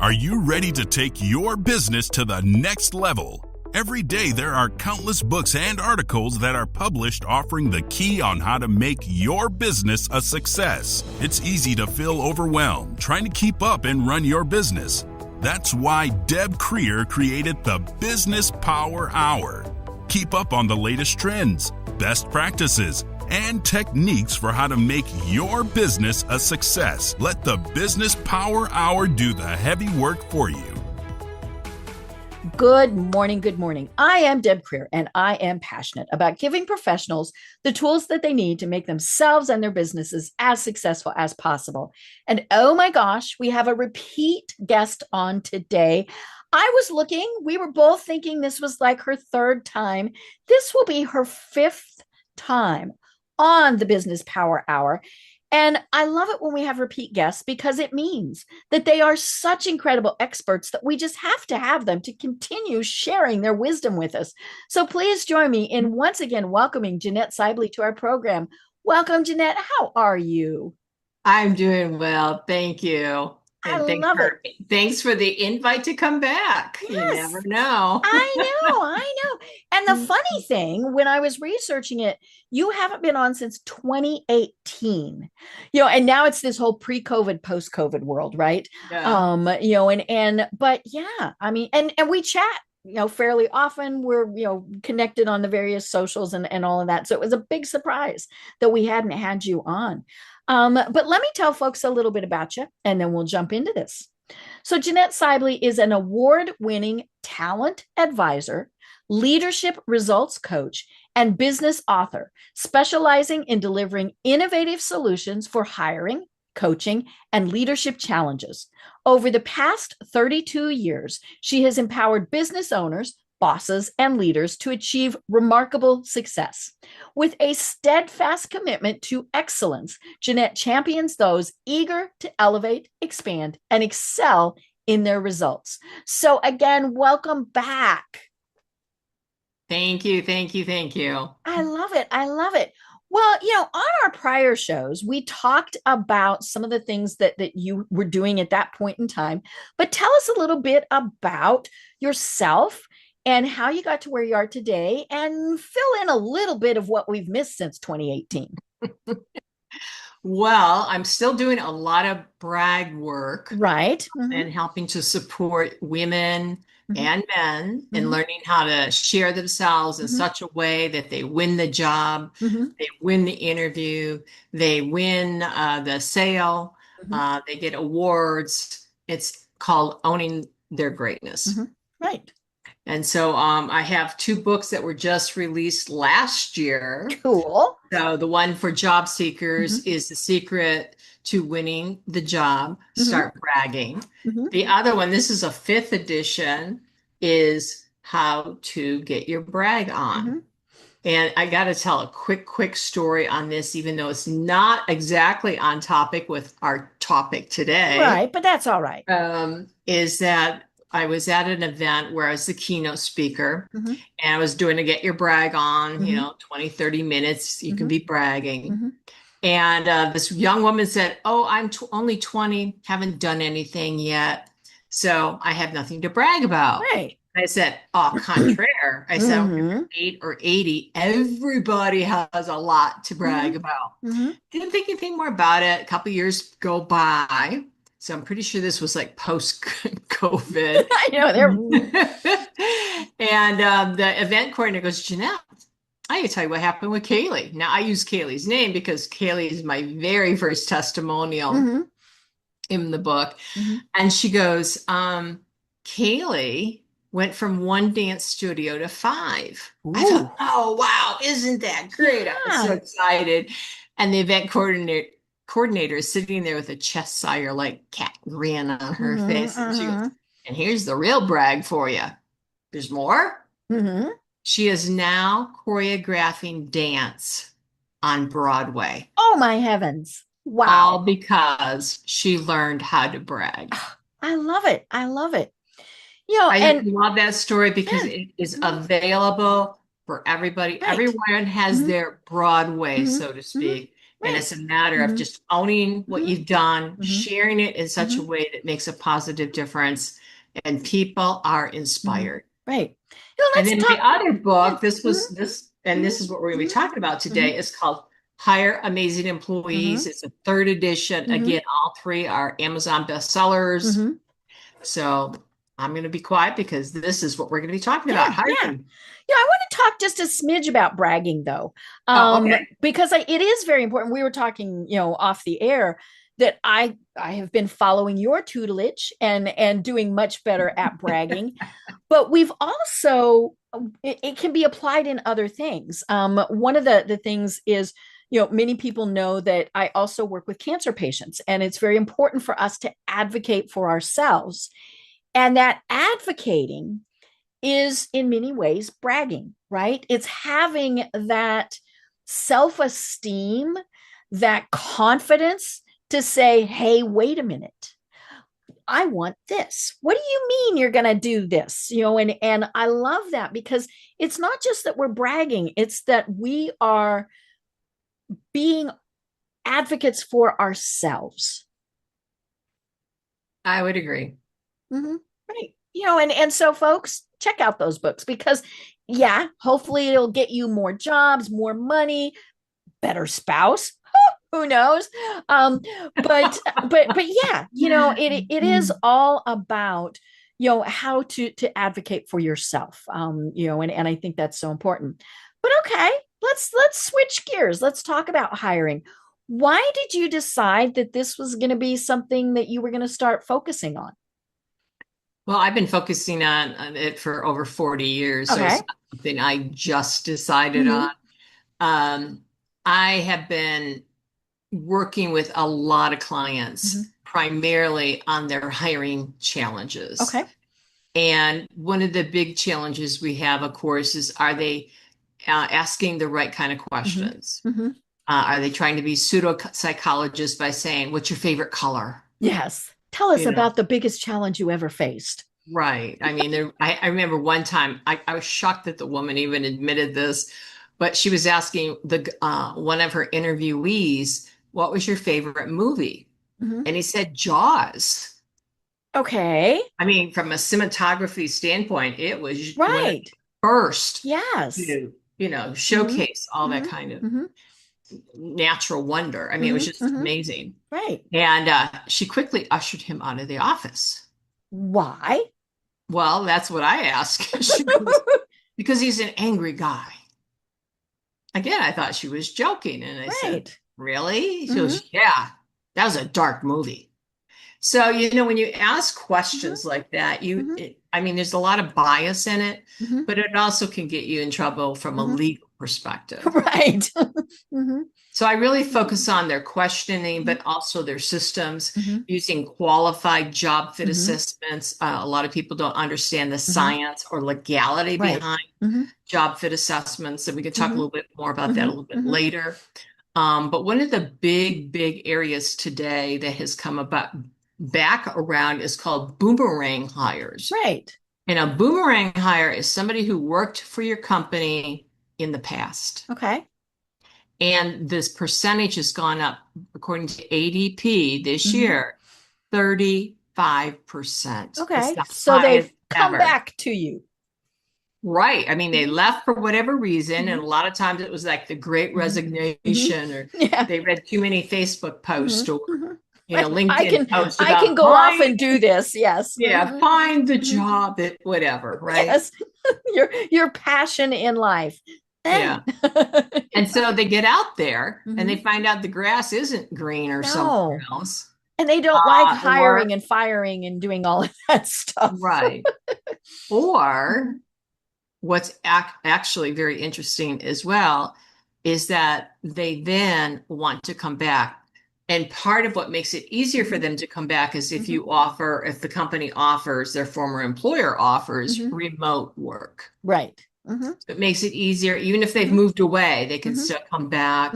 Are you ready to take your business to the next level? Every day there are countless books and articles that are published offering the key on how to make your business a success. It's easy to feel overwhelmed trying to keep up and run your business. That's why Deb Creer created the Business Power Hour. Keep up on the latest trends, best practices, and techniques for how to make your business a success. Let the Business Power Hour do the heavy work for you. Good morning. Good morning. I am Deb Creer, and I am passionate about giving professionals the tools that they need to make themselves and their businesses as successful as possible. And oh my gosh, we have a repeat guest on today. I was looking, we were both thinking this was like her third time. This will be her fifth time on the Business Power Hour. And I love it when we have repeat guests because it means that they are such incredible experts that we just have to have them to continue sharing their wisdom with us. So please join me in once again welcoming Jeannette Seibly to our program. Welcome, Jeannette. How are you? I'm doing well. Thank you. And love it. Thanks for the invite to come back. Yes. You never know. I know. And the funny thing, when I was researching it, you haven't been on since 2018. And now it's this whole pre-COVID, post-COVID world, right? Yeah. But yeah, I mean, and we chat, fairly often. We're, connected on the various socials and all of that. So it was a big surprise that we hadn't had you on. But let me tell folks a little bit about you, and then we'll jump into this. So Jeannette Seibly is an award-winning talent advisor, leadership results coach, and business author, specializing in delivering innovative solutions for hiring, coaching, and leadership challenges. Over the past 32 years, she has empowered business owners, bosses, and leaders to achieve remarkable success. With a steadfast commitment to excellence, Jeannette champions those eager to elevate, expand, and excel in their results. So again, welcome back. Thank you. I love it. Well, on our prior shows, we talked about some of the things that you were doing at that point in time, but tell us a little bit about yourself and how you got to where you are today, and fill in a little bit of what we've missed since 2018. Well, I'm still doing a lot of brag work. Right. And helping to support women and men in learning how to share themselves in such a way that they win the job, they win the interview, they win the sale, they get awards. It's called owning their greatness. Right. And so I have 2 books that were just released last year. Cool. So the one for job seekers is The Secret to Winning the Job, Start Bragging. The other one, this is a 5th edition, is How to Get Your Brag On. And I got to tell a quick story on this, even though it's not exactly on topic with our topic today. Right, but that's all right. Is that I was at an event where I was the keynote speaker, and I was doing a Get Your Brag On, 20, 30 minutes, you can be bragging. And this young woman said, "Oh, I'm only 20, haven't done anything yet, so I have nothing to brag about." Right. I said, "Au contraire." I said, "If you're 8 or 80, everybody has a lot to brag about." Didn't think anything more about it. A couple years go by. So I'm pretty sure this was like post-COVID. I know. And the event coordinator goes, "Jeannette, I can tell you what happened with Kaylee." Now, I use Kaylee's name because Kaylee is my very first testimonial in the book. And she goes, "Kaylee went from 1 dance studio to 5. Ooh. I thought, "Oh, wow, isn't that great?" I was so excited. And the event coordinator is sitting there with a chest sigh, like cat grin on her face. And she goes, "And here's the real brag for you. There's more." She is now choreographing dance on Broadway. Oh, my heavens. Wow. All because she learned how to brag. I love it. I love that story because it is available for everybody. Right. Everyone has their Broadway, so to speak. And it's a matter of just owning what you've done, sharing it in such a way that makes a positive difference, and people are inspired. Right. You know, And then my other book, yeah. this is what we're going to be talking about today, is called Hire Amazing Employees. It's a third edition. Again, all three are Amazon bestsellers. So I'm going to be quiet because this is what we're going to be talking about. Hiring. Yeah, I want to talk just a smidge about bragging, though, because it is very important. We were talking, off the air, that I have been following your tutelage and doing much better at bragging, but we've also it can be applied in other things. One of the things is, many people know that I also work with cancer patients, and it's very important for us to advocate for ourselves, and that advocating is in many ways bragging, right? It's having that self-esteem, that confidence to say, hey, wait a minute, I want this. What do you mean you're going to do this? And I love that, because it's not just that we're bragging, it's that we are being advocates for ourselves. I would agree. Right. And so folks, check out those books, because hopefully it'll get you more jobs, more money, better spouse. Who knows? But yeah, it is all about, how to advocate for yourself. And I think that's so important. But okay, let's switch gears. Let's talk about hiring. Why did you decide that this was going to be something that you were going to start focusing on? Well, I've been focusing on it for over 40 years. So it's not something I just decided on. I have been working with a lot of clients, primarily on their hiring challenges. Okay. And one of the big challenges we have, of course, is, are they asking the right kind of questions? Are they trying to be pseudo psychologists by saying, what's your favorite color? Yes. Tell us about the biggest challenge you ever faced. Right. I mean, I remember one time I was shocked that the woman even admitted this, but she was asking one of her interviewees, what was your favorite movie? And he said Jaws. Okay. I mean, from a cinematography standpoint, it was right. First. Yes. To, showcase all that kind of natural wonder. I mean, it was just amazing. Right. And she quickly ushered him out of the office. Why? Well, that's what I asked. Because he's an angry guy. Again, I thought she was joking. And I said, really? She goes, yeah, that was a dark movie. So, when you ask questions like that, there's a lot of bias in it, but it also can get you in trouble from a legal perspective. Right. So I really focus on their questioning, but also their systems, using qualified job fit assessments. A lot of people don't understand the science or legality behind job fit assessments. And we can talk a little bit more about that a little bit later. But one of the big areas today that has come back around is called boomerang hires. Right. And a boomerang hire is somebody who worked for your company in the past. Okay. And this percentage has gone up, according to ADP this year, 35%. Okay. So they've come back to you. Right. I mean, they left for whatever reason. And a lot of times it was like the great resignation, or they read too many Facebook posts, or LinkedIn posts. I can go off and do this. Yes. Yeah. Find the job at whatever. Right. Yes. your passion in life. Yeah. And so they get out there and they find out the grass isn't green or somewhere else. And they don't like hiring and firing and doing all of that stuff. Right. Or what's actually very interesting as well is that they then want to come back. And part of what makes it easier for them to come back is if the company offers, their former employer offers remote work. Right. So it makes it easier. Even if they've moved away, they can still come back.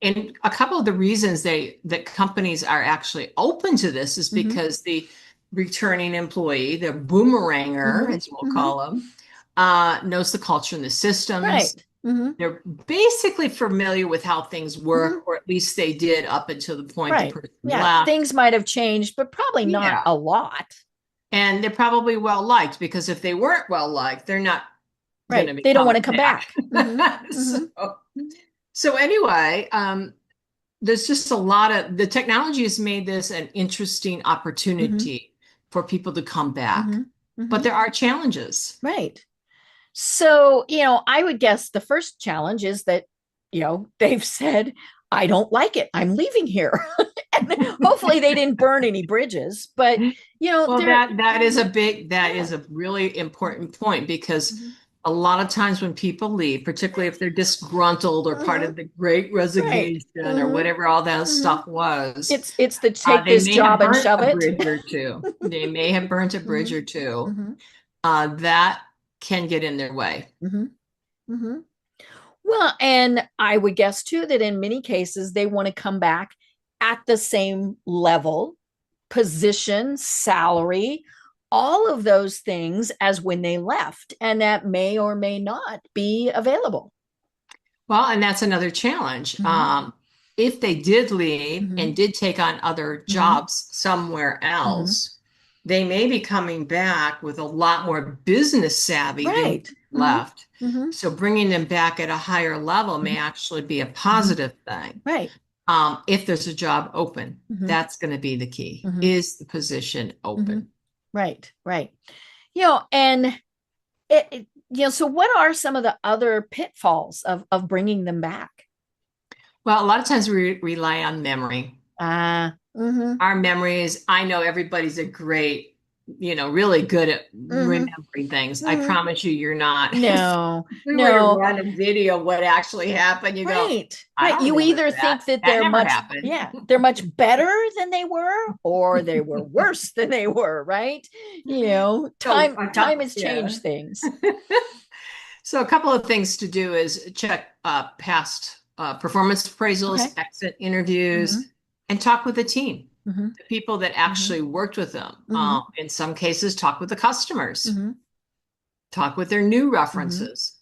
And a couple of the reasons that companies are actually open to this is because the returning employee, the boomeranger, as we'll call them, knows the culture and the systems. Right. They're basically familiar with how things work, or at least they did up until the point the Right. person Yeah. left. Things might have changed, but probably not a lot. And they're probably well liked, because if they weren't well liked, they're not going to Right. be They don't want to coming come back. So anyway, there's just a lot of, the technology has made this an interesting opportunity for people to come back. But there are challenges. Right. So, I would guess the first challenge is that, they've said, I don't like it. I'm leaving here. And hopefully they didn't burn any bridges, but well, that is a really important point, because a lot of times when people leave, particularly if they're disgruntled or part of the Great Resignation or whatever all that stuff was, it's the take this job and shove it. Bridge or two. They may have burnt a bridge or two. That can get in their way. Well, and I would guess too that in many cases they want to come back at the same level, position, salary, all of those things as when they left, and that may or may not be available. Well, and that's another challenge. If they did leave and did take on other jobs somewhere else, they may be coming back with a lot more business savvy than left. So bringing them back at a higher level may actually be a positive thing. Right. If there's a job open, that's going to be the key. Is the position open? Right. And so what are some of the other pitfalls of bringing them back? Well, a lot of times we rely on memory. Our memories, I know everybody's really good at remembering things. I promise you, you're not. No, we were to run a video of what actually happened. You go, right. You either think that they're they're much better than they were, or they were worse than they were. Right? Time has changed things. So a couple of things to do is check past performance appraisals, exit interviews, and talk with the team. The people that actually worked with them. In some cases, talk with the customers. Talk with their new references.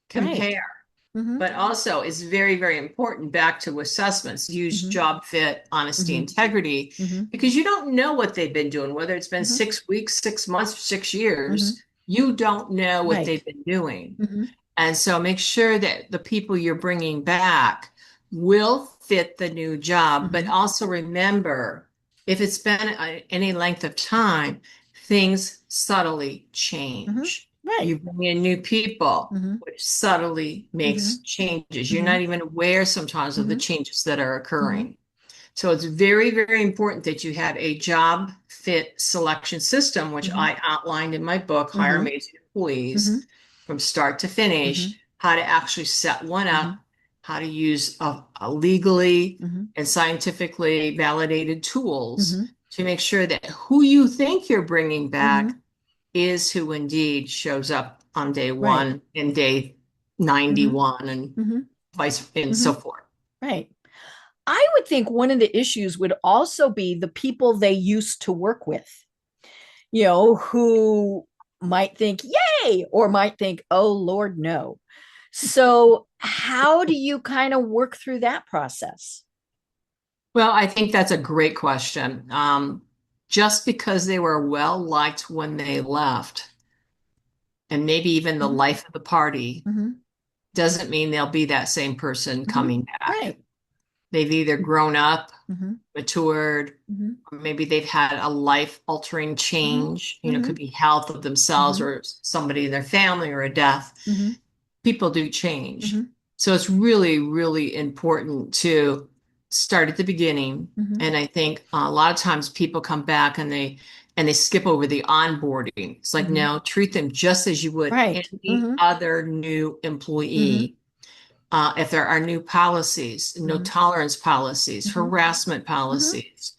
Compare. But also, it's very, very important, back to assessments. Use job fit, honesty, integrity, because you don't know what they've been doing, whether it's been 6 weeks, 6 months, 6 years. You don't know what they've been doing. And so make sure that the people you're bringing back will fit the new job, but also remember, if it's been any length of time, things subtly change. You bring in new people, which subtly makes changes. You're not even aware sometimes of the changes that are occurring. So it's very, very important that you have a job fit selection system, which I outlined in my book, Hire Amazing Employees, from start to finish, how to actually set one up, how to use a legally and scientifically validated tools to make sure that who you think you're bringing back is who indeed shows up on day one and day 91 and vice and so forth. Right. I would think one of the issues would also be the people they used to work with, who might think, yay, or might think, oh, Lord, no. So how do you kind of work through that process? Well, I think that's a great question. Just because they were well liked when they left, and maybe even the life of the party, doesn't mean they'll be that same person coming back. Right. They've either grown up, matured, or maybe they've had a life-altering change. It could be health of themselves or somebody in their family, or a death. People do change. So it's really, really important to start at the beginning. And I think a lot of times people come back and they skip over the onboarding. It's like, no, treat them just as you would any other new employee. If there are new policies, no tolerance policies, harassment policies,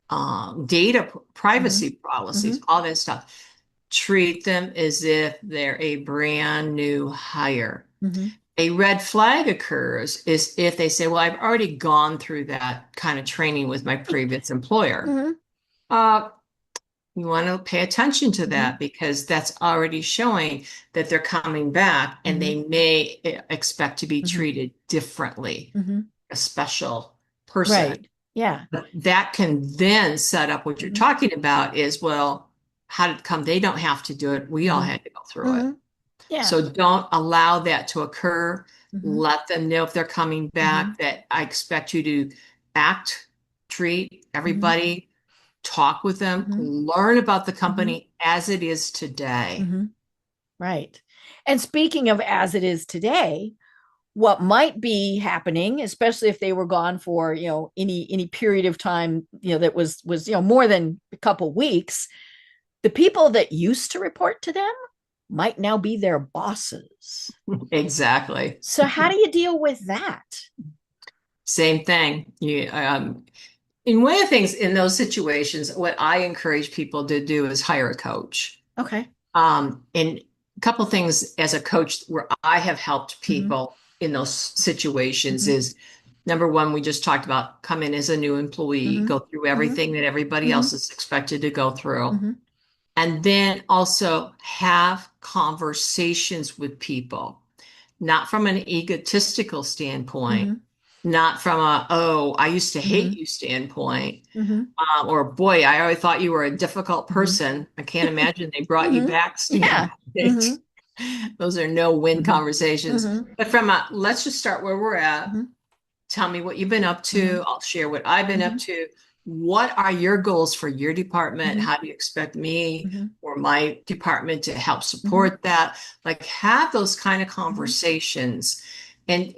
data privacy policies, all that stuff, treat them as if they're a brand new hire. A red flag occurs is if they say, well, I've already gone through that kind of training with my previous employer. You want to pay attention to that because that's already showing that they're coming back and they may expect to be treated differently, a special person. Right. Yeah. But that can then set up what you're talking about is, well, how did it come? They don't have to do it. We all had to go through it. Yeah. So don't allow that to occur. Let them know if they're coming back that I expect you to act, treat everybody, talk with them, learn about the company as it is today. Right. And speaking of as it is today, what might be happening, especially if they were gone for, any period of time, that was, more than a couple weeks, the people that used to report to them might now be their bosses. Exactly. So how do you deal with that? Same thing. In one of the things in those situations, what I encourage people to do is hire a coach. Okay. And a couple of things as a coach where I have helped people in those situations is number one, we just talked about come in as a new employee, go through everything that everybody else is expected to go through. And then also have conversations with people, not from an egotistical standpoint, not from I used to hate you standpoint, or boy, I always thought you were a difficult person. I can't imagine they brought you back standpoint. Those are no-win conversations. But from let's just start where we're at. Tell me what you've been up to. I'll share what I've been up to. What are your goals for your department? How do you expect me or my department to help support that? Like have those kind of conversations and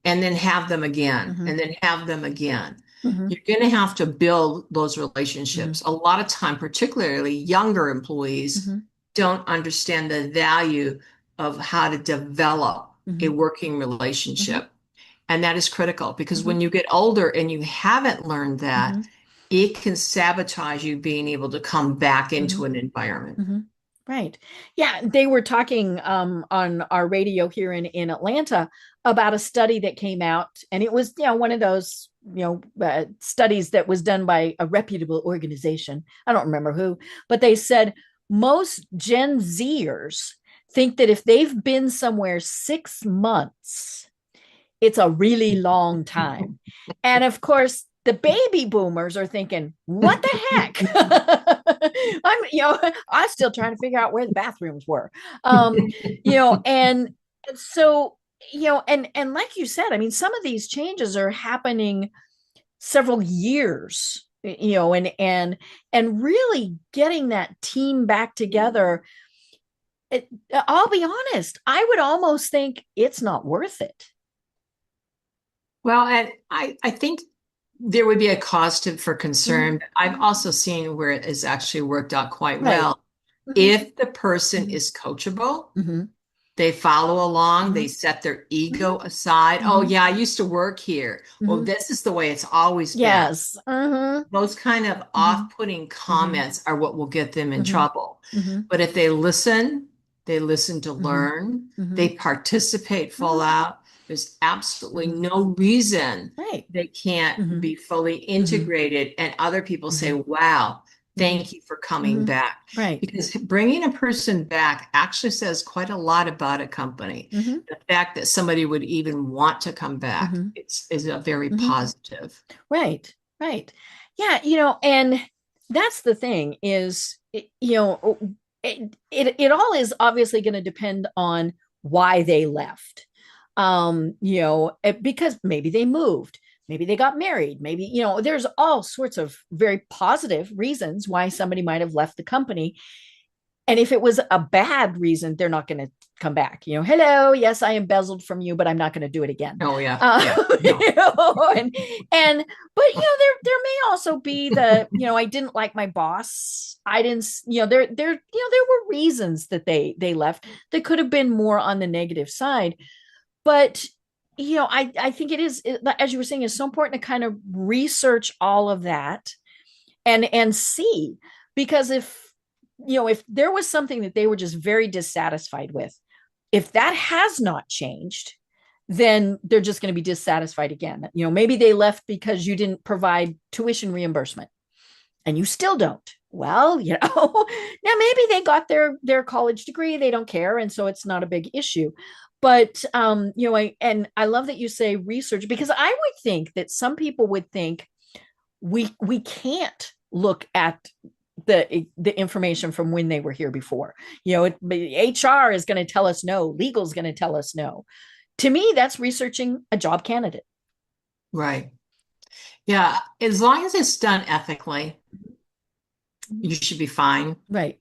then have them again and then have them again. You're going to have to build those relationships. A lot of time, particularly younger employees, don't understand the value of how to develop a working relationship. And that is critical because when you get older and you haven't learned that, it can sabotage you being able to come back into an environment. Right. Yeah. They were talking on our radio here in Atlanta about a study that came out, and it was, one of those, studies that was done by a reputable organization. I don't remember who, but they said most Gen Zers think that if they've been somewhere 6 months, it's a really long time. And of course, the baby boomers are thinking, what the heck? I'm still trying to figure out where the bathrooms were. And so, and like you said, I mean, some of these changes are happening several years, and really getting that team back together. I'll be honest, I would almost think it's not worth it. Well, and I think there would be a cause for concern. I've also seen where it has actually worked out quite well. If the person is coachable, they follow along, they set their ego aside. Oh, yeah, I used to work here. Well, this is the way it's always been. Yes. Those kind of off-putting comments are what will get them in trouble. But if they listen to learn, they participate full out. There's absolutely no reason they can't be fully integrated. And other people say, wow, thank you for coming back. Right. Because bringing a person back actually says quite a lot about a company. The fact that somebody would even want to come back is a very positive. Right. Right. Yeah. And that's the thing is, it all is obviously going to depend on why they left. Because maybe they moved, maybe they got married, maybe, there's all sorts of very positive reasons why somebody might have left the company. And if it was a bad reason, they're not going to come back. Hello, yes, I embezzled from you, but I'm not going to do it again. Oh yeah. But there may also be the, I didn't like my boss. I didn't, there were reasons that they left that could have been more on the negative side. But, I think it is, as you were saying, it's so important to kind of research all of that and see, because if there was something that they were just very dissatisfied with, if that has not changed, then they're just going to be dissatisfied again. Maybe they left because you didn't provide tuition reimbursement. and you still don't. Well, now maybe they got their college degree, they don't care, and so it's not a big issue. But I love that you say research, because I would think that some people would think we can't look at the information from when they were here before. HR is going to tell us no, legal is going to tell us no. To me, that's researching a job candidate. Right. Yeah. As long as it's done ethically, you should be fine. Right.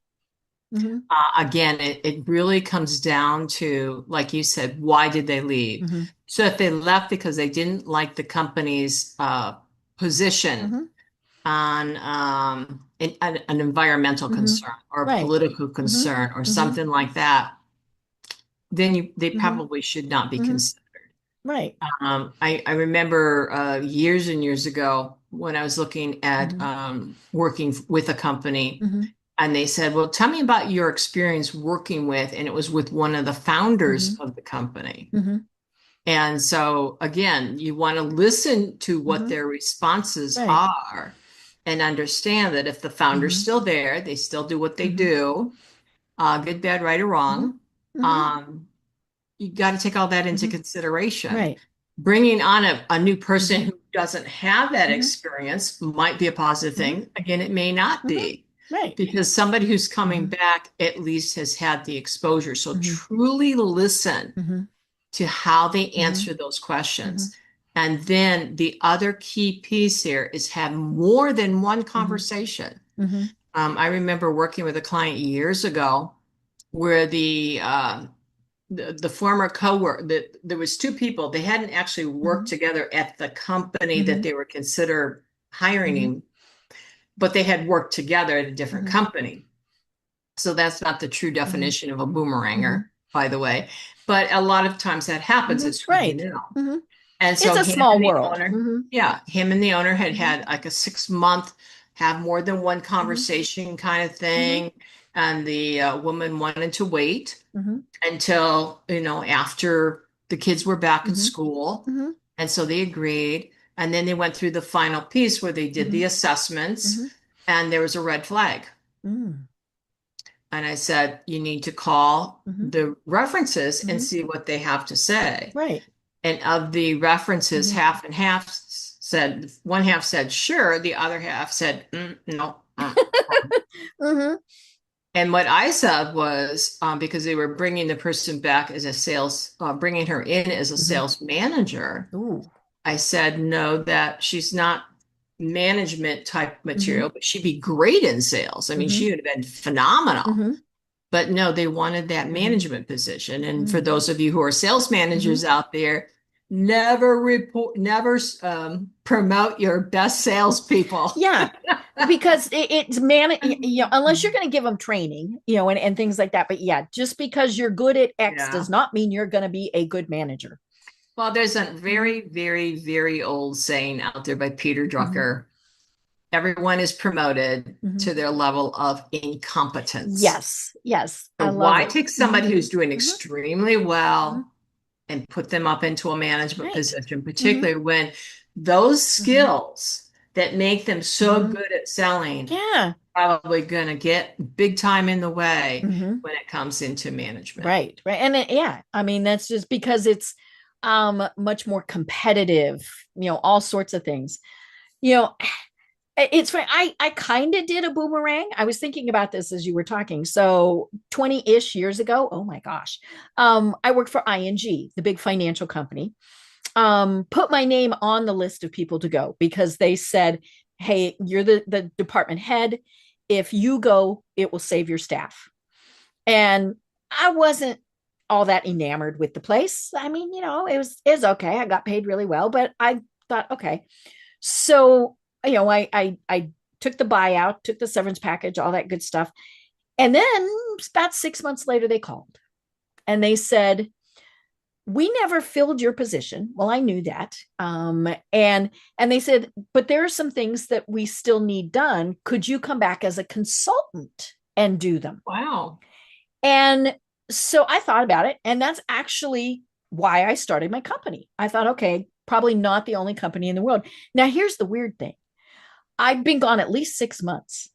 Mm-hmm. Again, it really comes down to, like you said, why did they leave? Mm-hmm. So if they left because they didn't like the company's position on an environmental concern or a political concern or something like that, then they probably should not be considered. Right. I remember years and years ago when I was looking at working with a company, and they said, well, tell me about your experience working with, and it was with one of the founders of the company. And so again, you want to listen to what their responses are and understand that if the founder's still there, they still do what they do, good, bad, right, or wrong. You got to take all that into consideration. Right. Bringing on a new person who doesn't have that experience might be a positive thing. Again, it may not be. Right. Because somebody who's coming back at least has had the exposure. So truly listen to how they answer those questions. And then the other key piece here is have more than one conversation. I remember working with a client years ago where the former coworker, there was two people, they hadn't actually worked together at the company that they were considered hiring him, but they had worked together at a different company. So that's not the true definition of a boomeranger, by the way. But a lot of times that happens. It's right. And so it's a small world. Him and the owner had like a 6-month, have more than one conversation kind of thing. And the woman wanted to wait until, after the kids were back in school. And so they agreed. And then they went through the final piece where they did the assessments and there was a red flag. And I said, you need to call the references and see what they have to say. Right. And of the references, half and half said, one half said, sure. The other half said, no. And what I said was, because they were bringing the person back as a sales, bringing her in as a sales manager. Ooh. I said, no, that she's not management type material, but she'd be great in sales. I mean, she would have been phenomenal. But no, they wanted that management position. And for those of you who are sales managers out there, never promote your best salespeople. Yeah, because it's unless you're going to give them training, and things like that. But yeah, just because you're good at X does not mean you're going to be a good manager. Well, there's a very, very, very old saying out there by Peter Drucker. Everyone is promoted to their level of incompetence. Yes. So why take somebody who's doing extremely well and put them up into a management position, particularly when those skills that make them so good at selling probably going to get big time in the way when it comes into management. Right. And I mean, that's just because it's much more competitive, all sorts of things. It's funny. I kind of did a boomerang. I was thinking about this as you were talking. So 20-ish years ago, oh my gosh, I worked for ING, the big financial company. Put my name on the list of people to go because they said, hey, you're the department head. If you go, it will save your staff. And I wasn't all that enamored with the place. I mean, it was okay. I got paid really well, but I thought, okay. So, I took the buyout, took the severance package, all that good stuff. And then about 6 months later, they called and they said, we never filled your position. Well, I knew that. And they said, but there are some things that we still need done. Could you come back as a consultant and do them? Wow. And so I thought about it. And that's actually why I started my company. I thought, okay, probably not the only company in the world. Now, here's the weird thing. I'd been gone at least 6 months.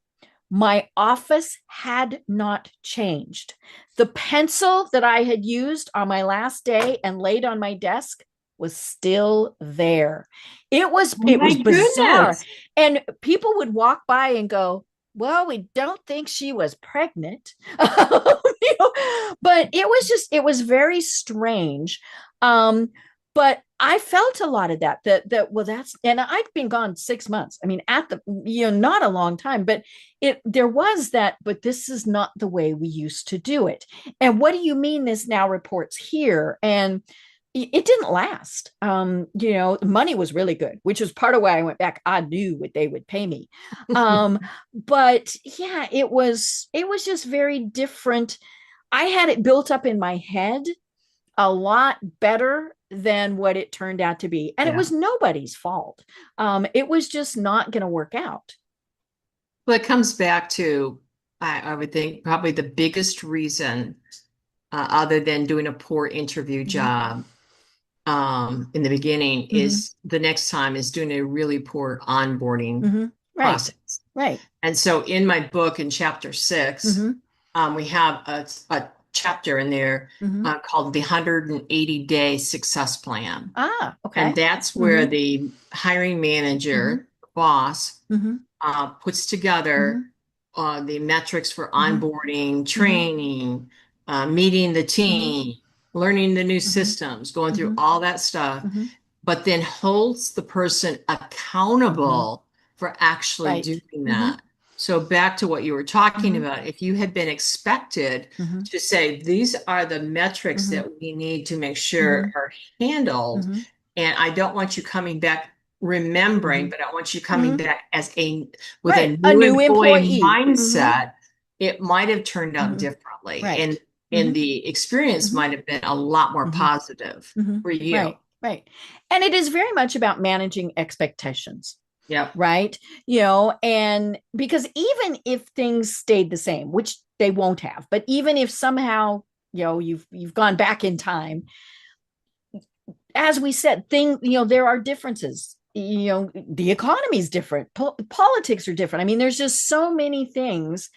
My office had not changed. The pencil that I had used on my last day and laid on my desk was still there. It was bizarre. Goodness. And people would walk by and go, well, we don't think she was pregnant. But it was very strange. But I felt a lot of and I'd been gone 6 months. I mean, not a long time, but there was that, but this is not the way we used to do it. And what do you mean this now reports here? And it didn't last. Money was really good, which was part of why I went back. I knew what they would pay me. But yeah, it was just very different. I had it built up in my head a lot better than what it turned out to be. And it was nobody's fault. It was just not going to work out. Well, it comes back to, I would think, probably the biggest reason, other than doing a poor interview job in the beginning, is the next time is doing a really poor onboarding process. Right. And so in my book, in chapter 6, we have a chapter in there called the 180-day success plan. Okay. And that's where the hiring manager, boss, puts together the metrics for onboarding, training, meeting the team, learning the new systems, going through all that stuff, but then holds the person accountable for actually doing that. So back to what you were talking about, if you had been expected to say, these are the metrics that we need to make sure are handled, and I don't want you coming back remembering, but I want you coming back with a new employee mindset, it might have turned out differently. And the experience might have been a lot more positive for you. Right. And it is very much about managing expectations. Yeah. Right. And because even if things stayed the same, which they won't have, but even if somehow, you've gone back in time, as we said, there are differences. The economy is different. Politics are different. I mean, there's just so many things.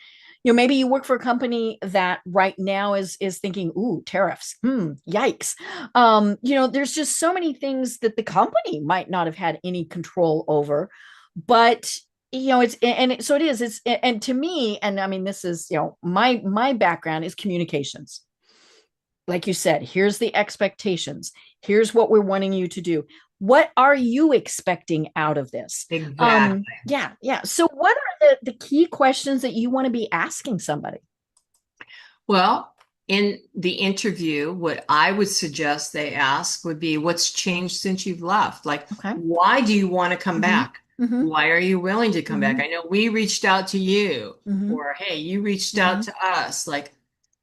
Maybe you work for a company that right now is thinking, ooh, tariffs, yikes. There's just so many things that the company might not have had any control over, but and to me, and I mean, this is, my background is communications. Like you said, here's the expectations. Here's what we're wanting you to do. What are you expecting out of this? Exactly. Yeah. So what are the key questions that you want to be asking somebody? Well, in the interview, what I would suggest they ask would be, what's changed since you've left? Like, why do you want to come back? Why are you willing to come back? I know we reached out to you, or, hey, you reached out to us. Like,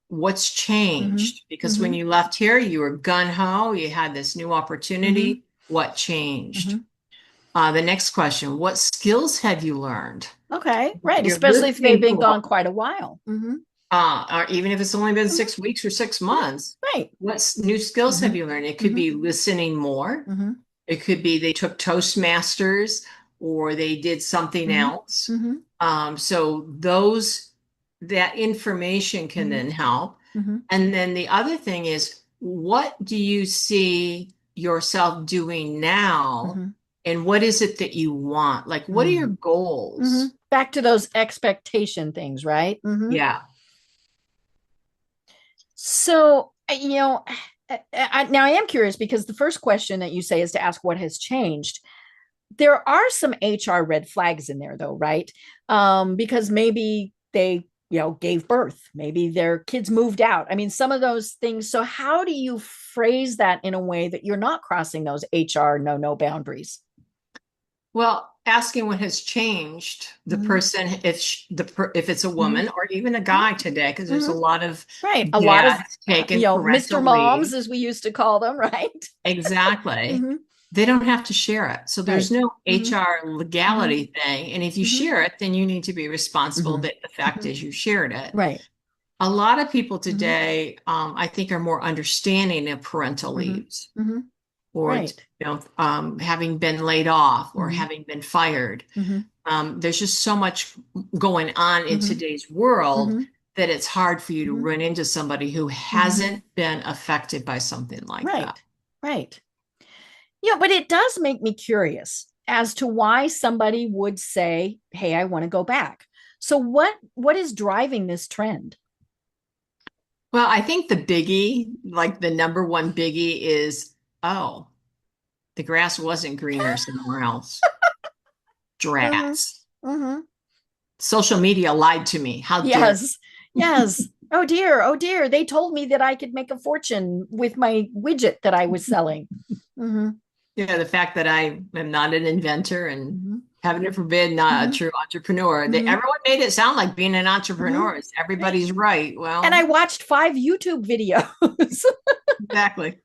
what's changed? Because when you left here, you were gung-ho, you had this new opportunity. What changed? The next question, what skills have you learned? Okay, right. Especially if they've been gone quite a while. Or even if it's only been 6 weeks or 6 months. Right. What new skills have you learned? It could be listening more. It could be they took Toastmasters, or they did something else. So that information can then help. And then the other thing is, what do you see yourself doing now? And what is it that you want? Like, what are your goals? Back to those expectation things, right? Yeah. So, now I am curious, because the first question that you say is to ask what has changed. There are some HR red flags in there, though, right? Because maybe they gave birth, maybe their kids moved out. I mean, some of those things. So how do you phrase that in a way that you're not crossing those HR no boundaries? Well, asking what has changed, the person, if it's a woman or even a guy today, because there's a lot of a lot of taken Mr. Moms, as we used to call them, right? Exactly. They don't have to share it. So there's no HR legality thing. And if you share it, then you need to be responsible that the fact is you shared it. Right. A lot of people today, I think, are more understanding of parental leaves, or having been laid off or having been fired. There's just so much going on in today's world that it's hard for you to run into somebody who hasn't been affected by something like that. Right. Yeah, but it does make me curious as to why somebody would say, "Hey, I want to go back." So what is driving this trend? Well, I think the biggie, like the number one biggie is, oh, the grass wasn't greener somewhere else. Drats. Social media lied to me. How dare Yes. Oh dear. They told me that I could make a fortune with my widget that I was selling. The fact that I am not an inventor and heaven forbid not a true entrepreneur. Everyone made it sound like being an entrepreneur is everybody's right. Well, and I watched 5 YouTube videos. Exactly.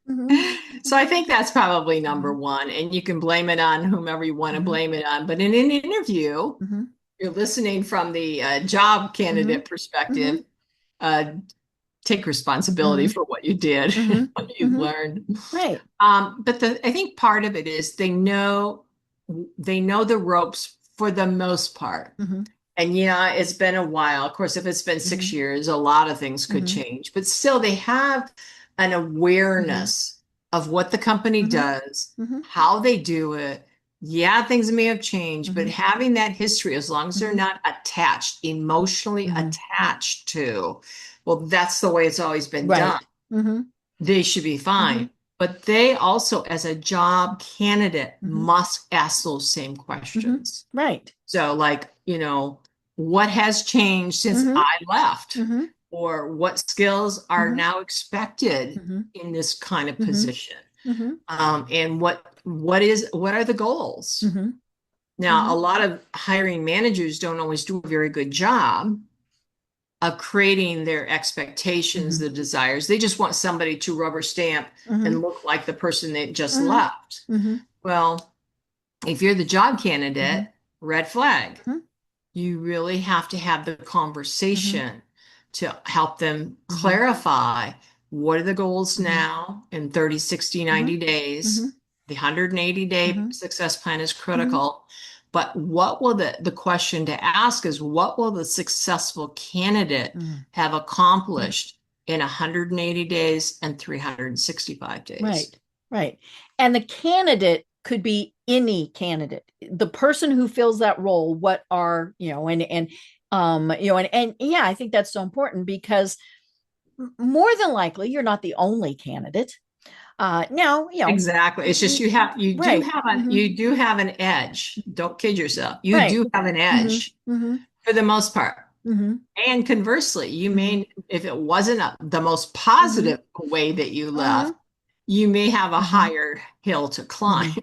So I think that's probably number one, and you can blame it on whomever you want to blame it on. But in an interview, you're listening from the job candidate perspective. Take responsibility for what you did, what you've learned. Right. But I think part of it is they know the ropes for the most part. And it's been a while. Of course, if it's been 6 years, a lot of things could change. But still, they have an awareness of what the company does, how they do it. Yeah, things may have changed, but having that history, as long as they're not emotionally attached to, well, that's the way it's always been done. They should be fine. But they also, as a job candidate, must ask those same questions. Right. So like, what has changed since I left? Or what skills are now expected in this kind of position? And what are the goals? Now, a lot of hiring managers don't always do a very good job of creating their expectations, the desires. They just want somebody to rubber stamp and look like the person that just left. Well, if you're the job candidate, red flag. You really have to have the conversation to help them clarify what are the goals now in 30, 60, 90 days. The 180-day success plan is critical. But what will the question to ask is, what will the successful candidate have accomplished in 180 days and 365 days? Right. And the candidate could be any candidate. The person who fills that role, what are, and yeah, I think that's so important because more than likely you're not the only candidate. Now, exactly. It's just you do have an edge. Don't kid yourself. You do have an edge for the most part. And conversely, you may, if it wasn't the most positive way that you left, you may have a higher hill to climb,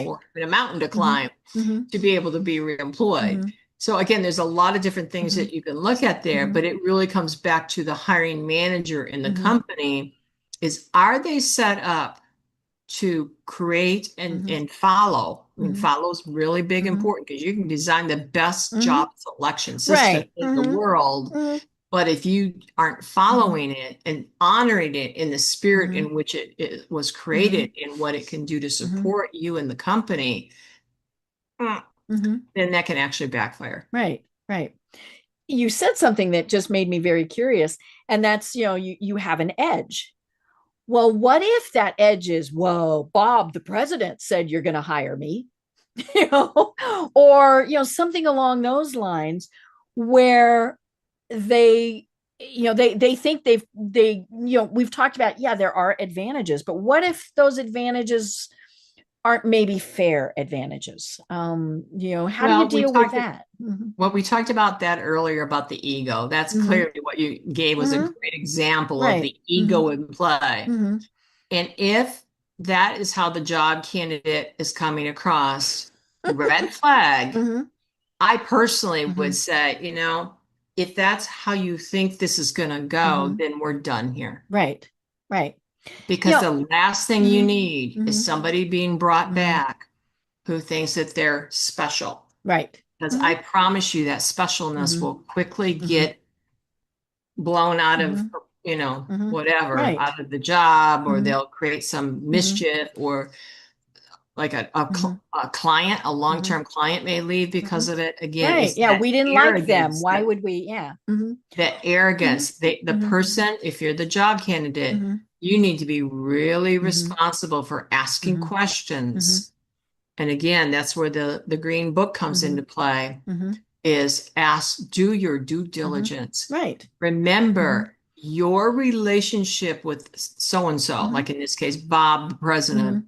or a mountain to climb to be able to be reemployed. So again, there's a lot of different things that you can look at there, but it really comes back to the hiring manager in the company. Are they set up to create and follow? I mean, follow is really big important because you can design the best job selection system in the world. But if you aren't following it and honoring it in the spirit in which it was created and what it can do to support you and the company, then that can actually backfire. Right. You said something that just made me very curious, and that's, you have an edge. Well, what if that edge is, whoa, Bob, the president said you're going to hire me, or, something along those lines where they think we've talked about, there are advantages, but what if those advantages aren't maybe fair advantages? How do you deal with that? Well, we talked about that earlier about the ego. That's clearly what you gave was a great example of the ego in play. And if that is how the job candidate is coming across, red flag, I personally would say, if that's how you think this is going to go, then we're done here. Right. Because the last thing you need is somebody being brought back who thinks that they're special. Right. Because I promise you that specialness will quickly get blown out of, whatever, out of the job, or they'll create some mischief, or like Mhm. a client, a long-term client may leave because of it. Again, Right. it's Yeah. that We didn't like them. arrogance, Why would we? Yeah. that Mhm. arrogance. The Mhm. person, if you're the job candidate, Mhm. you need to be really Mhm. responsible for asking Mhm. Mhm. questions. And again, that's where the green book comes into Mhm. play, Mhm. is ask, do your due Mhm. diligence. Right. Mhm. Remember your relationship with so and so, Mhm. like in this case, Bob, the president, Mhm.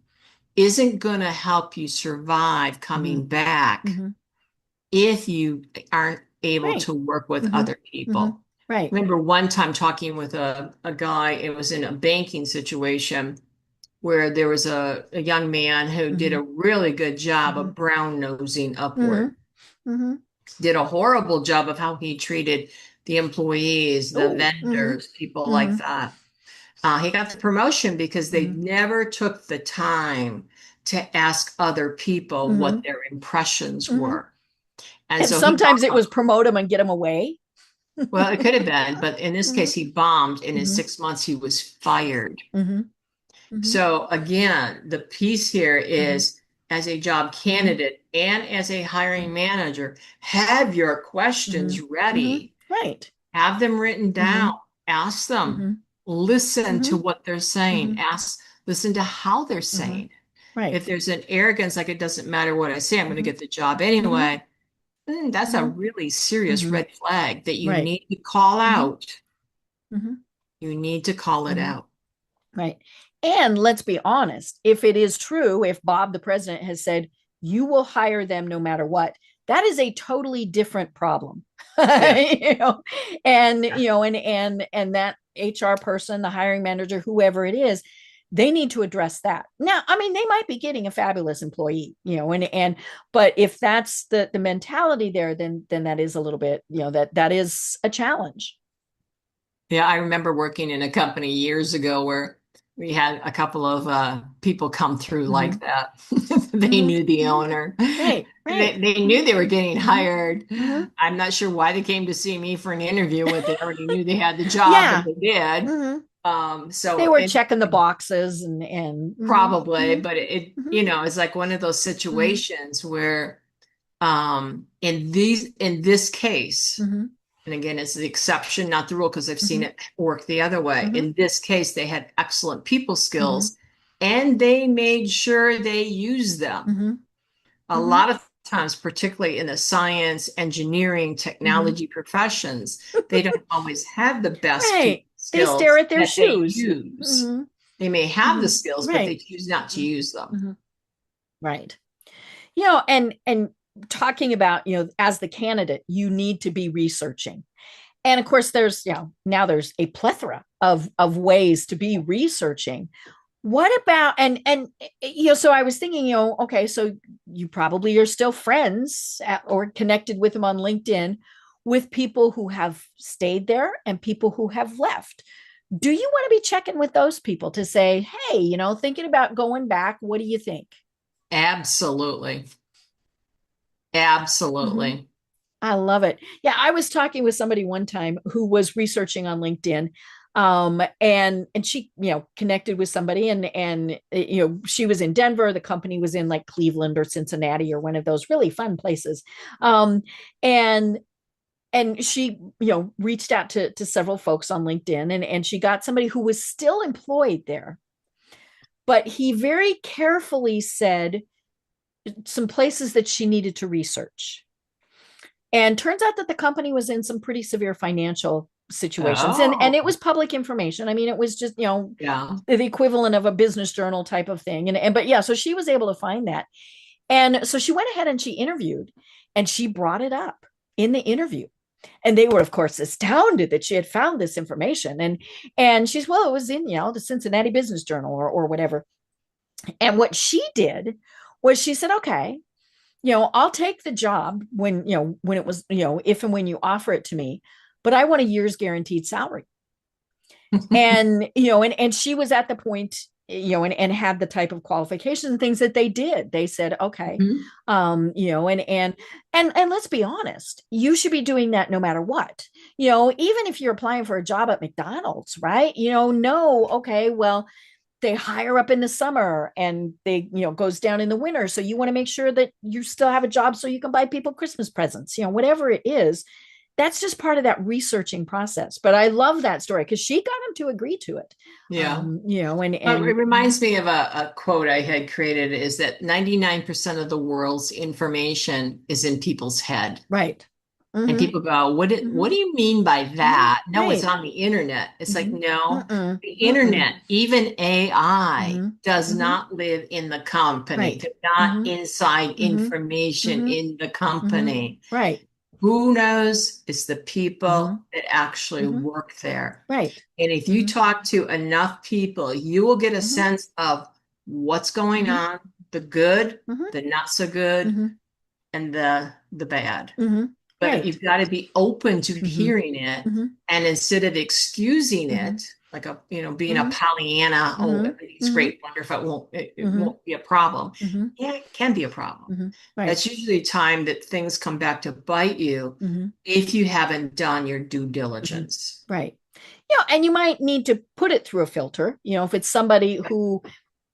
isn't going to help you survive coming Mhm. back Mhm. if you aren't able Right. to work with Mhm. other Mhm. people. Right. Remember one time talking with a guy, it was in a banking situation where there was a young man who did Mhm. a really good job Mhm. of brown nosing upward, Mhm. Mhm. did a horrible job of how he treated the employees, the Oh. Mhm. vendors, people like Mhm. that. He got the promotion because they Mhm. never took the time to ask other people what Mhm. their impressions Mhm. were. And And so he sometimes it bombed. was promote them and get them away. Well, it could have been, but in this case, Mhm. he bombed, and in Mhm. 6 months, he was fired. Mhm. Mhm. So again, the piece here Mhm. is, as a job Mhm. candidate and as a hiring manager, have your questions Mhm. Mhm. ready. Right. Have them written down. Mhm. Ask them. Mhm. Listen to Mhm. what they're saying. Mhm. Listen to how they're Mhm. saying. Right. If there's an arrogance, like it doesn't matter what I say, I'm going to Mhm. get the job Mhm. anyway, that's a Mhm. really serious Mhm. red flag that you Right. need to call Mhm. out. Mhm. You need to call it Mhm. out. Right. And let's be honest, if it is true, if Bob, the president, has said, you will hire them no matter what, that is a totally different problem. Yeah. And that HR person, the hiring manager, whoever it is, they need to address that. Now, I mean, they might be getting a fabulous employee, but if that's the mentality there, then that is a little bit, that is a challenge. Yeah, I remember working in a company years ago where we had a couple of people come through like Mm-hmm. that. They Mm-hmm. knew the Mm-hmm. owner. Right, right. They knew they were getting Mm-hmm. hired. Mm-hmm. I'm not sure why they came to see me for an interview with. They already knew they had the job, but Yeah. they did. Mm-hmm. So They were it checking the boxes and probably, but mm-hmm. it's like one of those Mm-hmm. situations where in this case, Mm-hmm. and again, it's the exception, not the rule, because I've seen Mm-hmm. it work the other way. Mm-hmm. In this case, they had excellent people Mm-hmm. skills and they made sure they used them. Mm-hmm. A Mm-hmm. lot of times, particularly in the science, engineering, Mm-hmm. technology professions, they don't always have the best people Right. They stare skills at their that they shoes. use. Mm-hmm. They may have the Mm-hmm. skills, but they Right. choose not to use them. Mm-hmm. Right. And talking about, as the candidate, you need to be researching. And of course, there's, now there's a plethora of ways to be researching. What about so I was thinking, okay, so you probably are still friends or connected with them on LinkedIn with people who have stayed there and people who have left. Do you want to be checking with those people to say, hey, thinking about going back, what do you think? Absolutely. Mm-hmm. Absolutely. I love it. Yeah, I was talking with somebody one time who was researching on LinkedIn, and she, connected with somebody, and she was in Denver. The company was in like Cleveland or Cincinnati or one of those really fun places, and she, reached out to several folks on LinkedIn, and she got somebody who was still employed there, but he very carefully said some places that she needed to research. And turns out that the company was in some pretty severe financial situations, and it Oh, was public information. I mean, it was just, yeah. the equivalent of a business journal type of thing. And but yeah, so she was able to find that. And so she went ahead and she interviewed, and she brought it up in the interview. And they were, of course, astounded that she had found this information. And she's, well, it was in, the Cincinnati Business Journal or whatever. And what she did was she said, okay, I'll take the job when it was, if and when you offer it to me, but I want a year's guaranteed salary. And, and she was at the point, and had the type of qualifications and things that they did. They said, okay, Mhm. and let's be honest, you should be doing that no matter what, even if you're applying for a job at McDonald's, right? No, okay, well, they hire up in the summer and they, goes down in the winter. So you want to make sure that you still have a job so you can buy people Christmas presents, whatever it is. That's just part of that researching process. But I love that story because she got him to agree to it. Yeah. And it reminds me of a quote I had created, is that 99% of the world's information is in people's head. Right. Mm-hmm. And people go, what do you mean by that? Mm-hmm. No, it's on the internet. It's like, no, the internet, even AI does not live in the company. Right. They're not inside information in the company. Right. Who knows? It's the people that actually work there. Right. And if you talk to enough people, you will get a sense of what's going on, the good, the not so good, and the bad. But you've got to be open to hearing it. And instead of excusing it, like being a Pollyanna, it's great, wonderful, it won't be a problem. Yeah, it can be a problem. Right. That's usually time that things come back to bite you if you haven't done your due diligence. Right. And you might need to put it through a filter. If it's somebody who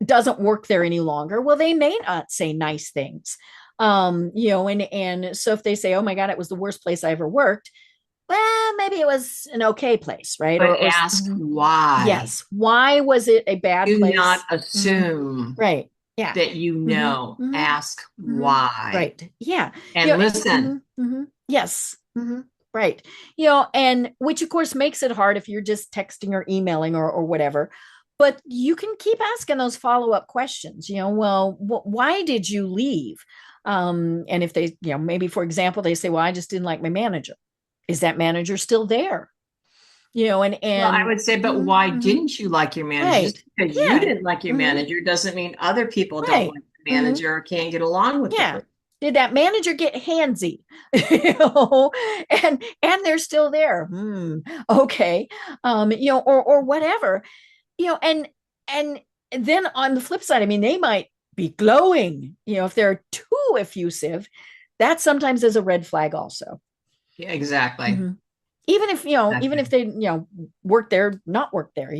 doesn't work there any longer, well, they may not say nice things. And so if they say, oh my God, it was the worst place I ever worked, well, maybe it was an okay place, right? But ask why. Yes. Why was it a bad place? Do not assume right. Yeah. that ask why. Right. Yeah. And listen. Yes. Right. And which of course makes it hard if you're just texting or emailing or whatever. But you can keep asking those follow-up questions, well, why did you leave? And if they, maybe, for example, they say, well, I just didn't like my manager. Is that manager still there? And well, I would say, but why didn't you like your manager? Right. Just because you didn't like your manager doesn't mean other people don't like the manager or can't get along with it. Did that manager get handsy? And they're still there. Okay. Or whatever. And then on the flip side, I mean, they might be glowing, if they're too effusive, that sometimes is a red flag also. Yeah, exactly. Even if, even if they, work there, not work there,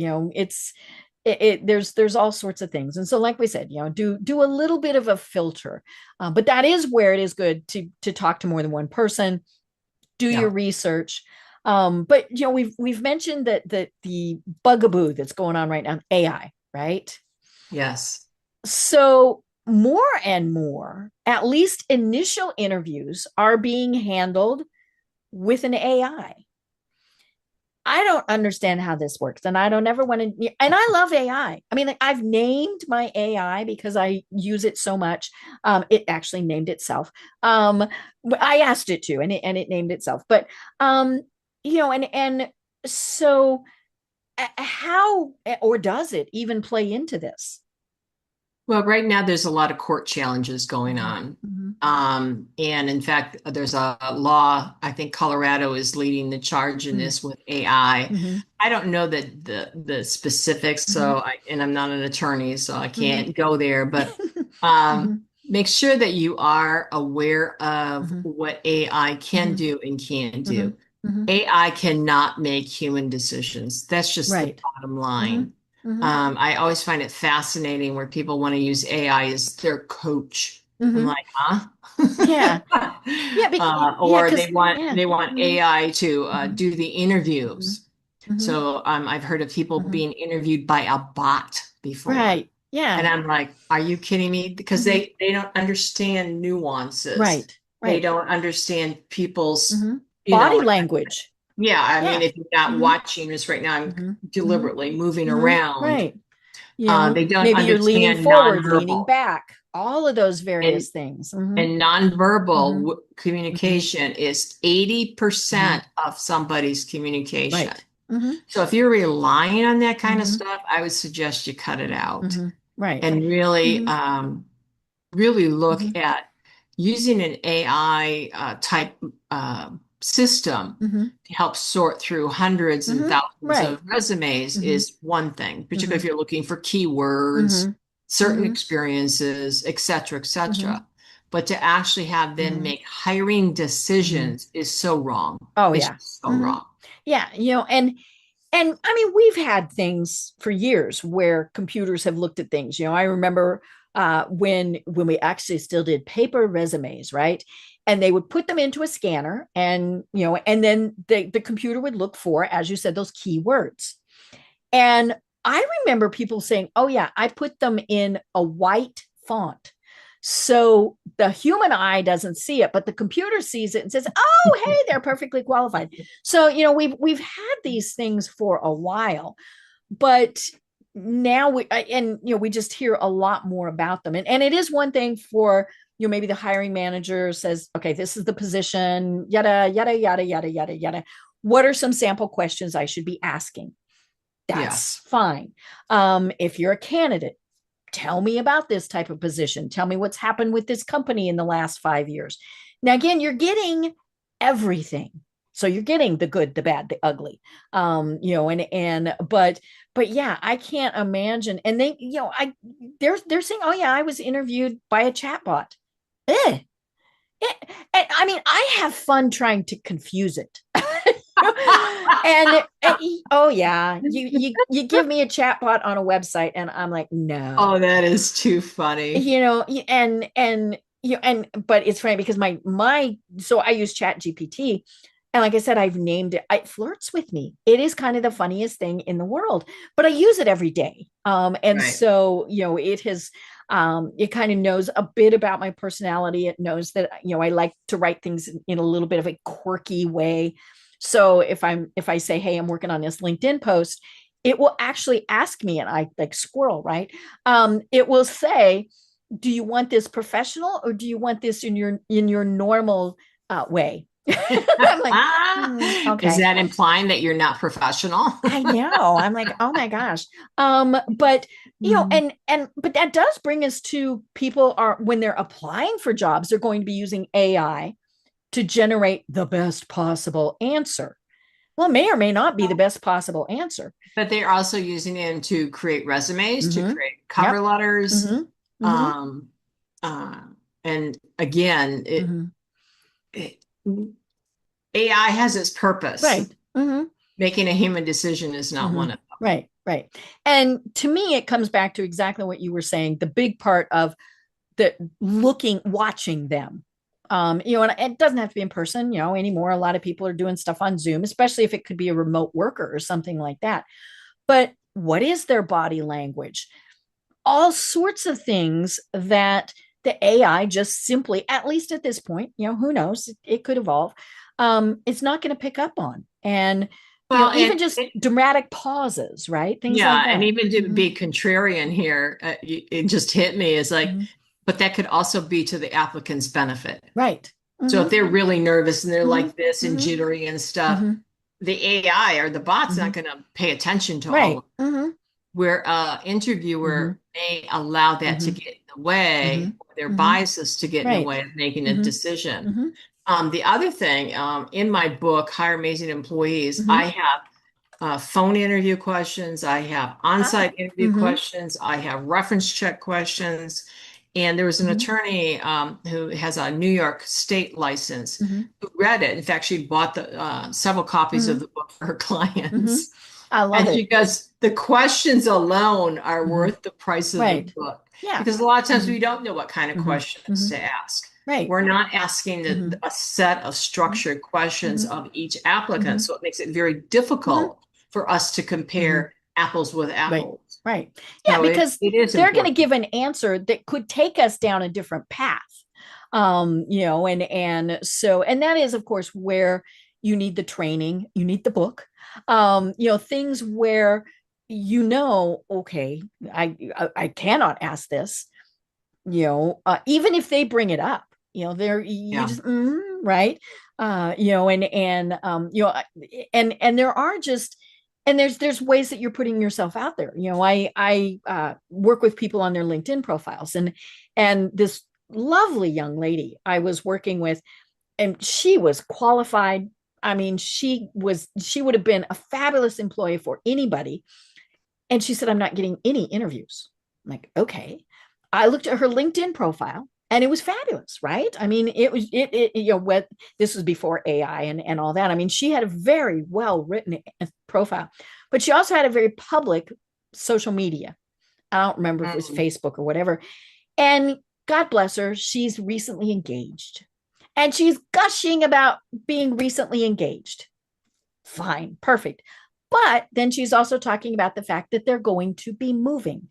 there's all sorts of things. And so, like we said, do a little bit of a filter, but that is where it is good to talk to more than one person, do your research. But we've mentioned that the bugaboo that's going on right now, AI, right? Yes. So more and more, at least initial interviews are being handled with an AI. I don't understand how this works, and I don't ever want to. And I love AI. I mean, I've named my AI because I use it so much. It actually named itself. I asked it to, and it named itself. But and so how, or does it even play into this? Well, right now there's a lot of court challenges going on. And in fact, there's a law, I think Colorado is leading the charge in this with AI. I don't know that the specifics, so and I'm not an attorney, so I can't go there, but make sure that you are aware of what AI can do and can't do. AI cannot make human decisions. That's just the bottom line. I always find it fascinating where people want to use AI as their coach. I'm like, huh? Or they want AI to do the interviews. So I've heard of people being interviewed by a bot before. Right. Yeah. And I'm like, are you kidding me? Because they don't understand nuances. Right. They don't understand people's body language. Yeah, I mean, if you're not watching this right now, I'm deliberately moving around. Right. They don't maybe you're leaning forward, nonverbal. Leaning back, all of those various things. And nonverbal communication is 80% of somebody's communication. Right. So if you're relying on that kind of stuff, I would suggest you cut it out. Right. And really, really look at using an AI type system to help sort through hundreds and thousands of resumes is one thing, particularly if you're looking for keywords, certain experiences, et cetera, but to actually have them make hiring decisions is so wrong. Oh, yeah. So wrong. Yeah. And And I mean, we've had things for years where computers have looked at things. I remember when we actually still did paper resumes, right? And they would put them into a scanner, and and then the computer would look for, as you said, those keywords. And I remember people saying, "Oh yeah, I put them in a white font." So the human eye doesn't see it, but the computer sees it and says, "Oh, hey, they're perfectly qualified." So, we've had these things for a while, but now we just hear a lot more about them. And it is one thing for, maybe the hiring manager says, "Okay, this is the position, yada, yada, yada, yada, yada, yada. What are some sample questions I should be asking?" That's fine. If you're a candidate, tell me about this type of position. Tell me what's happened with this company in the last 5 years. Now, again, you're getting everything. So you're getting the good, the bad, the ugly. But yeah, I can't imagine. And they're saying, "Oh yeah, I was interviewed by a chatbot." Eh. I mean, I have fun trying to confuse it. and oh yeah, you give me a chatbot on a website, and I'm like, no. Oh, that is too funny. But it's funny because so I use Chat GPT, and like I said, I've named it. It flirts with me. It is kind of the funniest thing in the world, but I use it every day. And Right. so it has. It kind of knows a bit about my personality. It knows that I like to write things in a little bit of a quirky way. So if I say, "Hey, I'm working on this LinkedIn post," it will actually ask me, and I like squirrel, right? It will say, "Do you want this professional, or do you want this in your normal way?" I'm like, okay. Is that implying that you're not professional? I know. I'm like, oh my gosh. But but that does bring us to people when they're applying for jobs, they're going to be using AI to generate the best possible answer. Well, it may or may not be the best possible answer. But they're also using it to create resumes, to create cover Yep. letters. And again, AI has its purpose. Right. Making a human decision is not one of them. Right. And to me, it comes back to exactly what you were saying. The big part of watching them. And it doesn't have to be in person, anymore. A lot of people are doing stuff on Zoom, especially if it could be a remote worker or something like that. But what is their body language? All sorts of things that the AI just simply, at least at this point, who knows, it could evolve. It's not going to pick up on. And even just dramatic pauses, right? Things like that. And even to be contrarian here, it just hit me as like, but that could also be to the applicant's benefit. Right. So if they're really nervous and they're like this and jittery and stuff, the AI or the bot's not going to pay attention to all of it. Where interviewer may allow that to get in the way, their biases to get in the way of making a decision. The other thing, in my book, Hire Amazing Employees, I have phone interview questions, I have on-site interview questions, I have reference check questions. And there was an attorney who has a New York state license who read it. In fact, she bought several copies of the book for her clients. I love it. She goes, the questions alone are worth the price of the book. Yeah. Because a lot of times we don't know what kind of questions to ask. Right. We're not asking a set of structured questions of each applicant. So it makes it very difficult for us to compare apples with apples. Right. Yeah, so because they're going to give an answer that could take us down a different path. And that is, of course, where you need the training, you need the book, things where, okay, I cannot ask this, even if they bring it up, just, right. And there are just, and there's ways that you're putting yourself out there. I work with people on their LinkedIn profiles, and this lovely young lady I was working with, and she was qualified. I mean, she would have been a fabulous employee for anybody. And she said, "I'm not getting any interviews." I'm like, okay. I looked at her LinkedIn profile, And it was fabulous, right? I mean, it was what this was before AI and all that. I mean, she had a very well written profile, but she also had a very public social media. I don't remember if it was Facebook or whatever. And God bless her, she's recently engaged. And she's gushing about being recently engaged. Fine, perfect. But then she's also talking about the fact that they're going to be moving.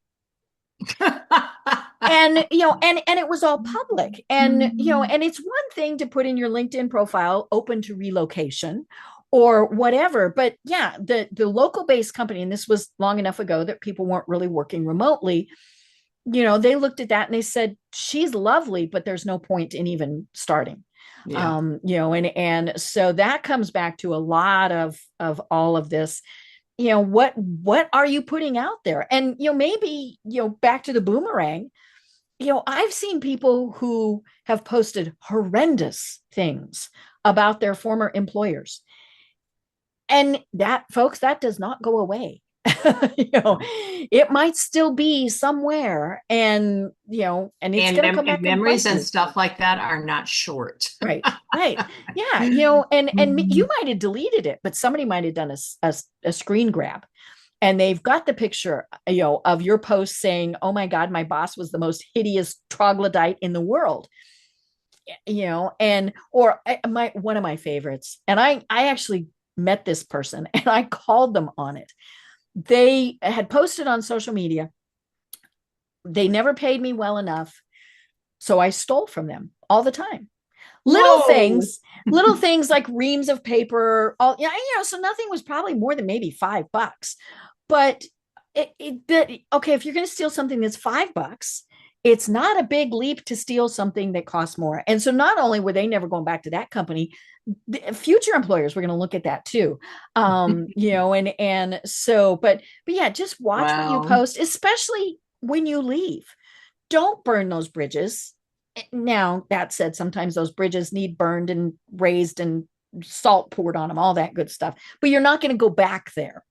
And and it was all public, and and it's one thing to put in your LinkedIn profile open to relocation or whatever, but yeah, the local based company, and this was long enough ago that people weren't really working remotely, they looked at that and they said, she's lovely, but there's no point in even starting. Yeah. And so that comes back to a lot of all of this. What are you putting out there? And maybe back to the boomerang, I've seen people who have posted horrendous things about their former employers. And that, folks, that does not go away. It might still be somewhere, and and it's going to come back. Memories and stuff like that are not short. Right. Yeah. And you might have deleted it, but somebody might have done a screen grab. And they've got the picture, of your post saying, "Oh my God, my boss was the most hideous troglodyte in the world." Or one of my favorites, and I actually met this person and I called them on it. They had posted on social media, they never paid me well enough, so I stole from them all the time. Little things like reams of paper, so nothing was probably more than maybe $5. But okay, if you're going to steal something that's $5, it's not a big leap to steal something that costs more. And so not only were they never going back to that company, future employers were going to look at that too. And so, but yeah, just watch what you post, especially when you leave. Don't burn those bridges. Now, that said, sometimes those bridges need burned and raised and salt poured on them, all that good stuff, but you're not going to go back there.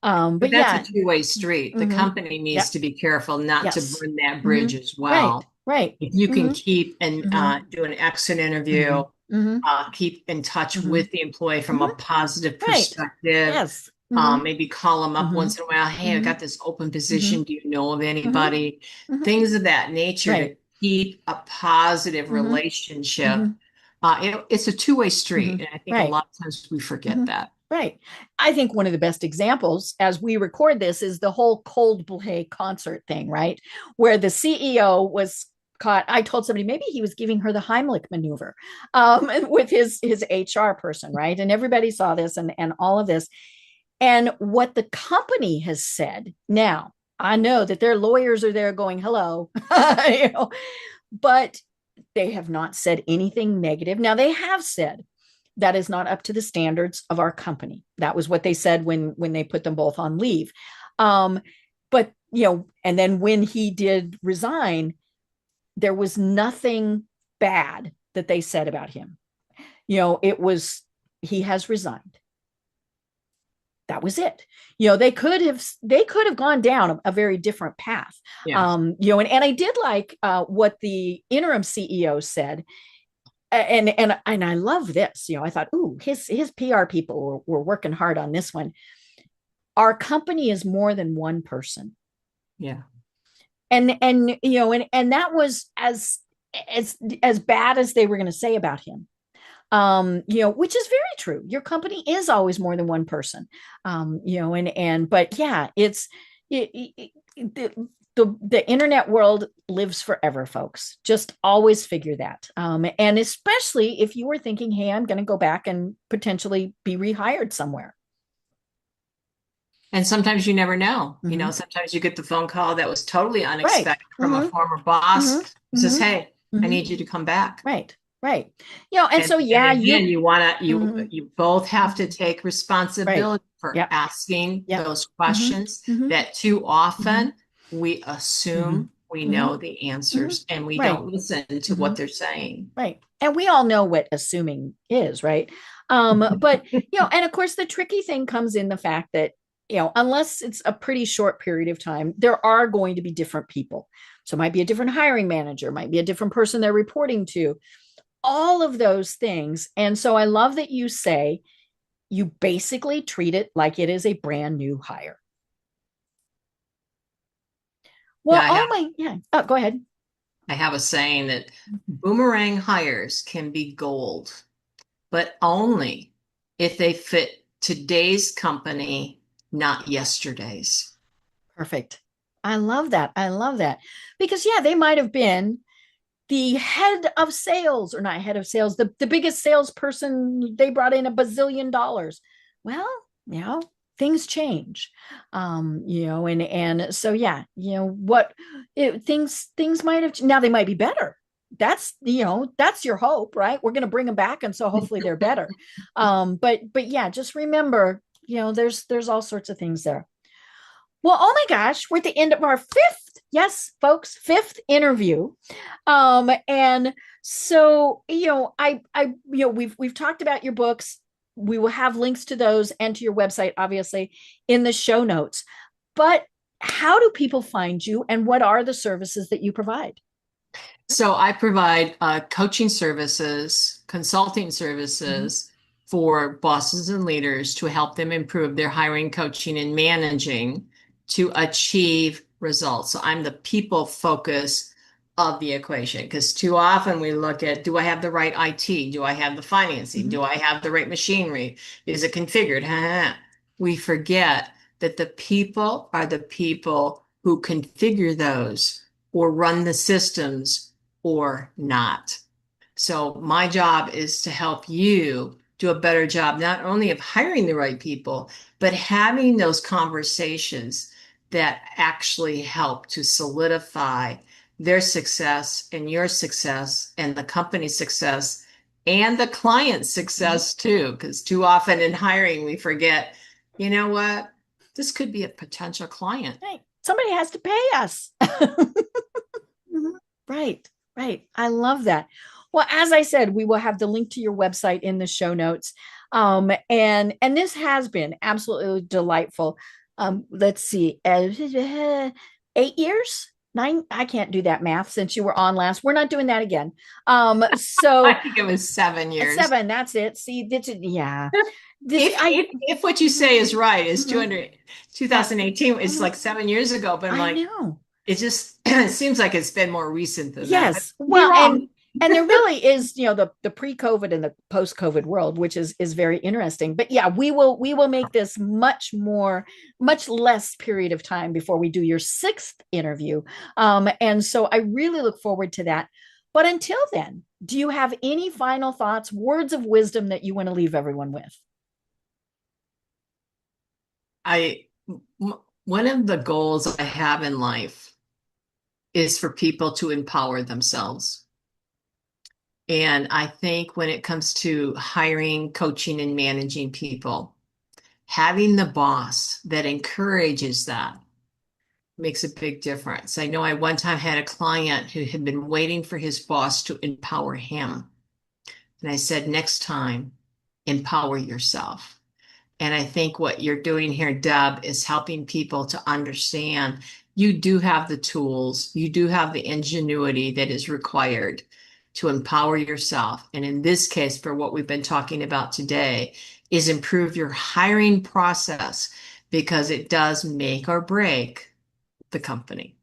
But that's a two-way street. The company needs to be careful not to burn that bridge as well. Right. If you can keep and do an exit interview, keep in touch with the employee from a positive perspective. Yes. Maybe call them up once in a while. Hey, I got this open position. Do you know of anybody? Things of that nature to keep a positive relationship. It's a two-way street. And I think a lot of times we forget that. Right. I think one of the best examples as we record this is the whole Coldplay concert thing, right? Where the CEO was caught. I told somebody maybe he was giving her the Heimlich maneuver with his HR person, right? And everybody saw this and all of this. And what the company has said now, I know that their lawyers are there going, hello, but they have not said anything negative. Now, they have said that is not up to the standards of our company. That was what they said when they put them both on leave. But, and then when he did resign, there was nothing bad that they said about him. It was, he has resigned. That was it. They could have gone down a very different path. Yeah. And I did like what the interim CEO said. And I love this. I thought, ooh, his PR people were working hard on this one. Our company is more than one person. Yeah. And that was as bad as they were going to say about him. Which is very true. Your company is always more than one person. But yeah, it's the internet world lives forever, folks. Just always figure that. And especially if you were thinking, hey, I'm going to go back and potentially be rehired somewhere. And sometimes you never know. Sometimes you get the phone call that was totally unexpected from a former boss who says, hey, I need you to come back. Right. And so, yeah, and again, you both have to take responsibility for asking those questions that too often we assume we know the answers and we don't listen to what they're saying. Right. And we all know what assuming is, right? But, and of course, the tricky thing comes in the fact that, unless it's a pretty short period of time, there are going to be different people So it might be a different hiring manager, might be a different person they're reporting to, all of those things. And so I love that you say you basically treat it like it is a brand new hire. Well, oh, go ahead. I have a saying that boomerang hires can be gold, but only if they fit today's company, not yesterday's. Perfect. I love that. I love that. Because, yeah, they might have been the head of sales, or not head of sales, the biggest salesperson. They brought in $1 bazillion. Well, things change, and so, yeah, things might have, now they might be better. That's your hope, right? We're going to bring them back. And so hopefully they're better. But yeah, just remember, there's all sorts of things there. Well, oh my gosh, we're at the end of our fifth interview. And so, we've talked about your books. We will have links to those and to your website, obviously, in the show notes. But how do people find you, and what are the services that you provide? So I provide coaching services, consulting services for bosses and leaders to help them improve their hiring, coaching, and managing to achieve results. So I'm the people focus of the equation, because too often we look at, do I have the right IT? Do I have the financing? Do I have the right machinery? Is it configured? We forget that the people are the people who configure those or run the systems or not. So my job is to help you do a better job, not only of hiring the right people, but having those conversations that actually help to solidify their success and your success and the company's success and the client's success too. Because too often in hiring, we forget, you know what? This could be a potential client. Right. Somebody has to pay us. Right. Right. I love that. Well, as I said, we will have the link to your website in the show notes. And this has been absolutely delightful. Let's see, 8 years, 9. I can't do that math since you were on last. We're not doing that again. So I think it was 7 years. 7. That's it. See, yeah. If what you say is right, is 2018, it's like 7 years ago, but I know. It just seems like it's been more recent than that. Yes. Well, and there really is, the pre-COVID and the post-COVID world, which is very interesting. But yeah, we will make this much less period of time before we do your 6th interview. And so I really look forward to that. But until then, do you have any final thoughts, words of wisdom that you want to leave everyone with? One of the goals I have in life is for people to empower themselves. And I think when it comes to hiring, coaching, and managing people, having the boss that encourages that makes a big difference. I know I one time had a client who had been waiting for his boss to empower him. And I said, next time, empower yourself. And I think what you're doing here, Deb, is helping people to understand you do have the tools, you do have the ingenuity that is required to empower yourself. And in this case, for what we've been talking about today, is improve your hiring process, because it does make or break the company.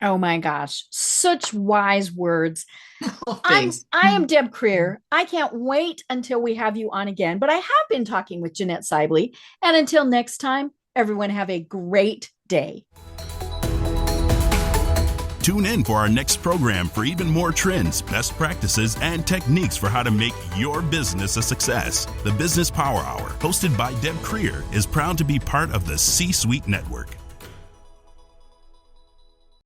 Oh my gosh, such wise words. Oh, I am Deb Creer. I can't wait until we have you on again, but I have been talking with Jeannette Seibly. And until next time, everyone have a great day. Tune in for our next program for even more trends, best practices, and techniques for how to make your business a success. The Business Power Hour, hosted by Deb Creer, is proud to be part of the C-Suite Network.